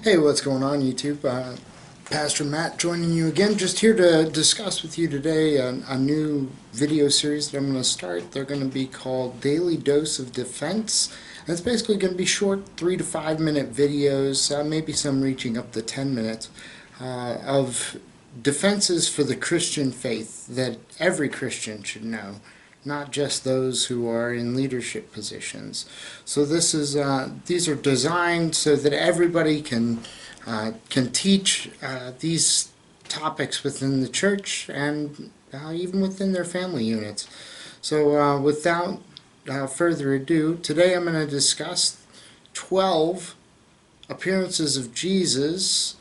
Hey, what's going on, YouTube? Pastor Matt joining you again, just here to discuss with you today a new video series that I'm going to start. They're going to be called Daily Dose of Defense, and it's basically going to be short 3 to 5 minute videos, maybe some reaching up to 10 minutes, of defenses for the Christian faith that every Christian should know, not just those who are in leadership positions. So these are designed so that everybody can teach these topics within the church and even within their family units. So without further ado, today I'm going to discuss 12 appearances of Jesus,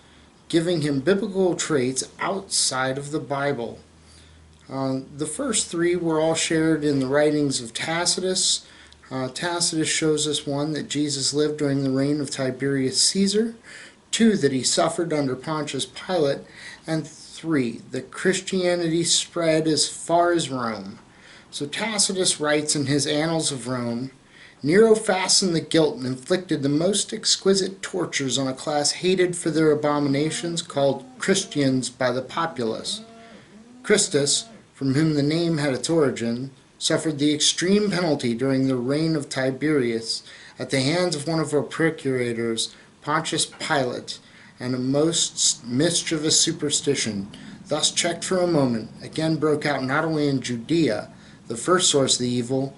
giving him biblical traits outside of the Bible. The first three were all shared in the writings of Tacitus. Tacitus shows us, 1, that Jesus lived during the reign of Tiberius Caesar, 2, that he suffered under Pontius Pilate, and 3, that Christianity spread as far as Rome. So Tacitus writes in his Annals of Rome, "Nero fastened the guilt and inflicted the most exquisite tortures on a class hated for their abominations, called Christians by the populace. Christus, from whom the name had its origin, suffered the extreme penalty during the reign of Tiberius at the hands of one of our procurators, Pontius Pilate, and a most mischievous superstition, thus checked for a moment, again broke out not only in Judea, the first source of the evil,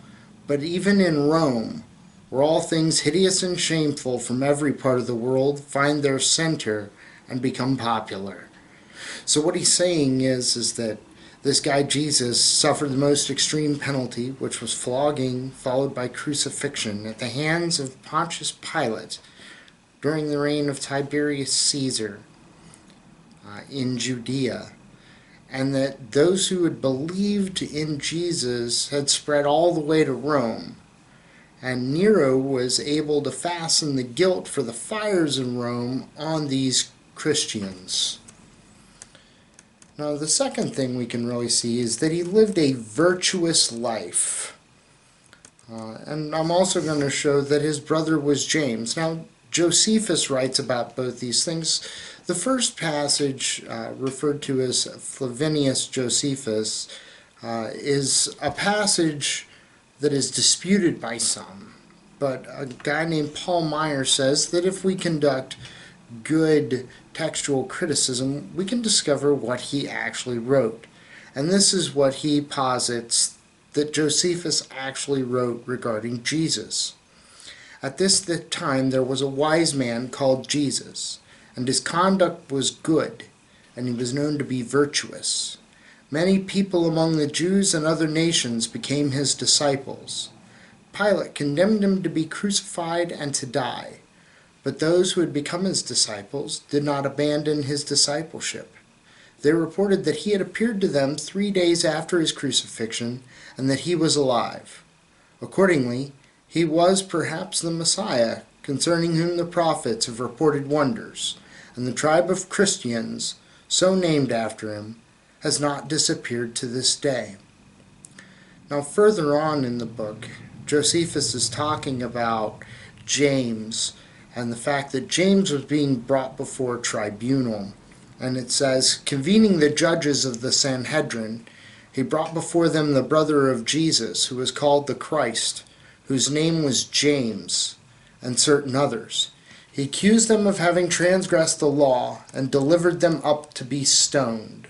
but even in Rome, where all things hideous and shameful from every part of the world find their center and become popular." So what he's saying is that this guy Jesus suffered the most extreme penalty, which was flogging followed by crucifixion at the hands of Pontius Pilate during the reign of Tiberius Caesar in Judea, and that those who had believed in Jesus had spread all the way to Rome, and Nero was able to fasten the guilt for the fires in Rome on these Christians. Now, the second thing we can really see is that he lived a virtuous life. And I'm also going to show that his brother was James. Now, Josephus writes about both these things. The first passage, referred to as Flavinius Josephus, is a passage that is disputed by some. But a guy named Paul Meyer says that if we conduct good textual criticism, we can discover what he actually wrote. And this is what he posits that Josephus actually wrote regarding Jesus. "At this time there was a wise man called Jesus, and his conduct was good, and he was known to be virtuous. Many people among the Jews and other nations became his disciples. Pilate condemned him to be crucified and to die. But those who had become his disciples did not abandon his discipleship. They reported that he had appeared to them 3 days after his crucifixion, and that he was alive. Accordingly, he was perhaps the Messiah, concerning whom the prophets have reported wonders, and the tribe of Christians, so named after him, has not disappeared to this day." Now, further on in the book, Josephus is talking about James, and the fact that James was being brought before a tribunal. And it says, "Convening the judges of the Sanhedrin, he brought before them the brother of Jesus, who was called the Christ, whose name was James, and certain others. He accused them of having transgressed the law, and delivered them up to be stoned."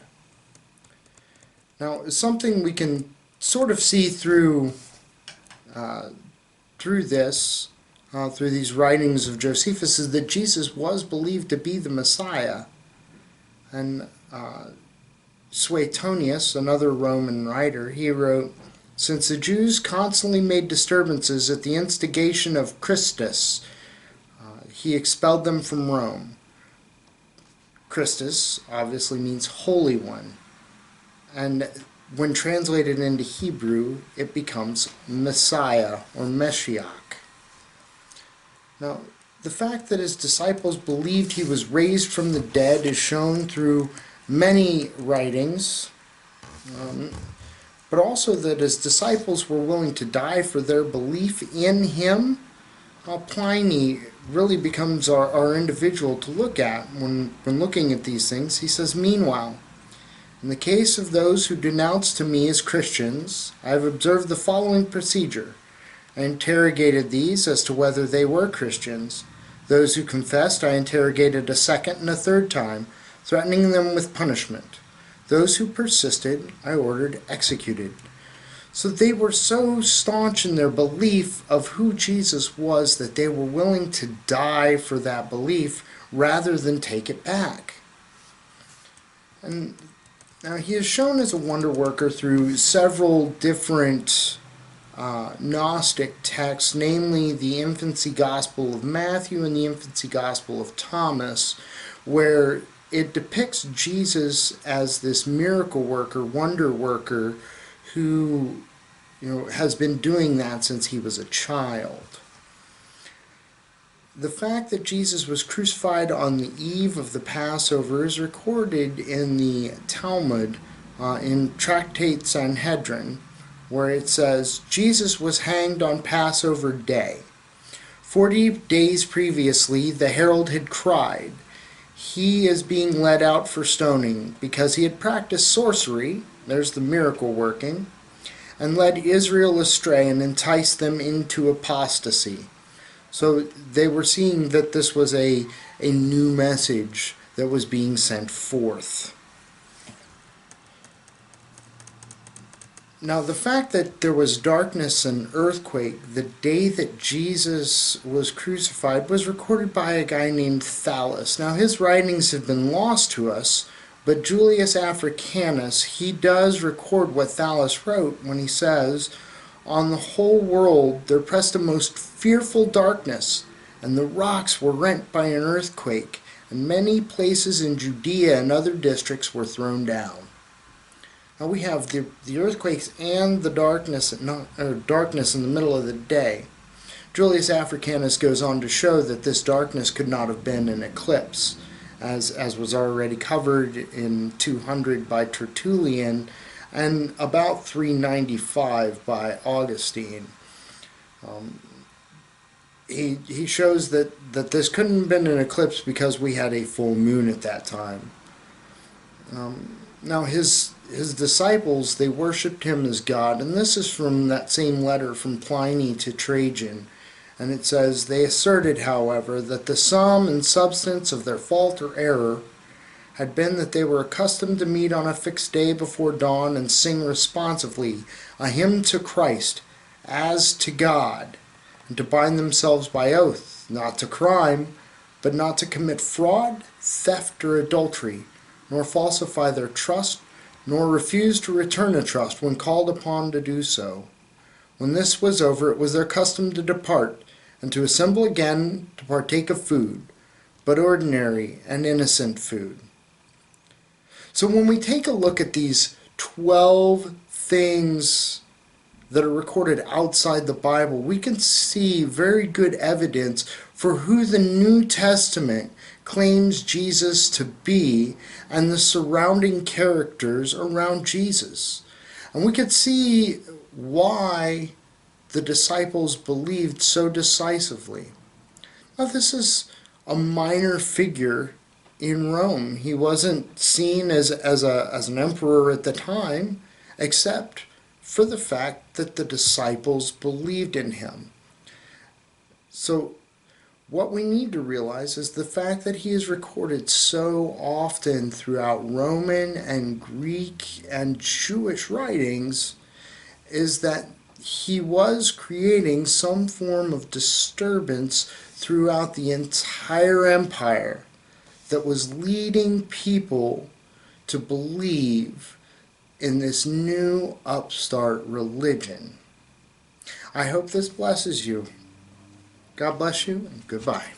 Now, something we can sort of see through through these writings of Josephus, is that Jesus was believed to be the Messiah. And Suetonius, another Roman writer, he wrote, "Since the Jews constantly made disturbances at the instigation of Christus, he expelled them from Rome." Christus obviously means Holy One, and when translated into Hebrew, it becomes Messiah or Meshiach. Now, the fact that his disciples believed he was raised from the dead is shown through many writings, but also that his disciples were willing to die for their belief in him Pliny really becomes our individual to look at when looking at these things. He says, "Meanwhile, in the case of those who denounce to me as Christians, I have observed the following procedure. I interrogated these as to whether they were Christians. Those who confessed I interrogated a second and a third time, threatening them with punishment. Those who persisted I ordered executed." So they were so staunch in their belief of who Jesus was that they were willing to die for that belief rather than take it back. And now he is shown as a wonder worker through several different Gnostic texts, namely the infancy gospel of Matthew and the infancy gospel of Thomas, where it depicts Jesus as this miracle worker, wonder worker, who has been doing that since he was a child. The fact that Jesus was crucified on the eve of the Passover is recorded in the Talmud, in Tractate Sanhedrin, where it says, "Jesus was hanged on Passover day. 40 days previously the herald had cried, 'He is being led out for stoning,' because he had practiced sorcery," there's the miracle working, "and led Israel astray and enticed them into apostasy." So they were seeing that this was a new message that was being sent forth. Now, the fact that there was darkness and earthquake the day that Jesus was crucified was recorded by a guy named Thallus. Now, his writings have been lost to us, but Julius Africanus, he does record what Thallus wrote when he says, "On the whole world there pressed a most fearful darkness, and the rocks were rent by an earthquake, and many places in Judea and other districts were thrown down." Now we have the earthquakes and the darkness in the middle of the day. Julius Africanus goes on to show that this darkness could not have been an eclipse, as was already covered in 200 by Tertullian and about 395 by Augustine. He shows that this couldn't have been an eclipse because we had a full moon at that time. Now his disciples, they worshipped him as God, and this is from that same letter from Pliny to Trajan. And it says, "They asserted, however, that the sum and substance of their fault or error had been that they were accustomed to meet on a fixed day before dawn and sing responsively a hymn to Christ as to God, and to bind themselves by oath, not to crime, but not to commit fraud, theft, or adultery, nor falsify their trust, nor refuse to return a trust when called upon to do so. When this was over, it was their custom to depart, and to assemble again to partake of food, but ordinary and innocent food." So when we take a look at these 12 things that are recorded outside the Bible, we can see very good evidence for who the New Testament claims Jesus to be and the surrounding characters around Jesus. And we could see why the disciples believed so decisively. Now, this is a minor figure in Rome. He wasn't seen as an emperor at the time, except for the fact that the disciples believed in him. So what we need to realize is the fact that he is recorded so often throughout Roman and Greek and Jewish writings is that he was creating some form of disturbance throughout the entire empire that was leading people to believe in this new upstart religion. I hope this blesses you. God bless you, and goodbye.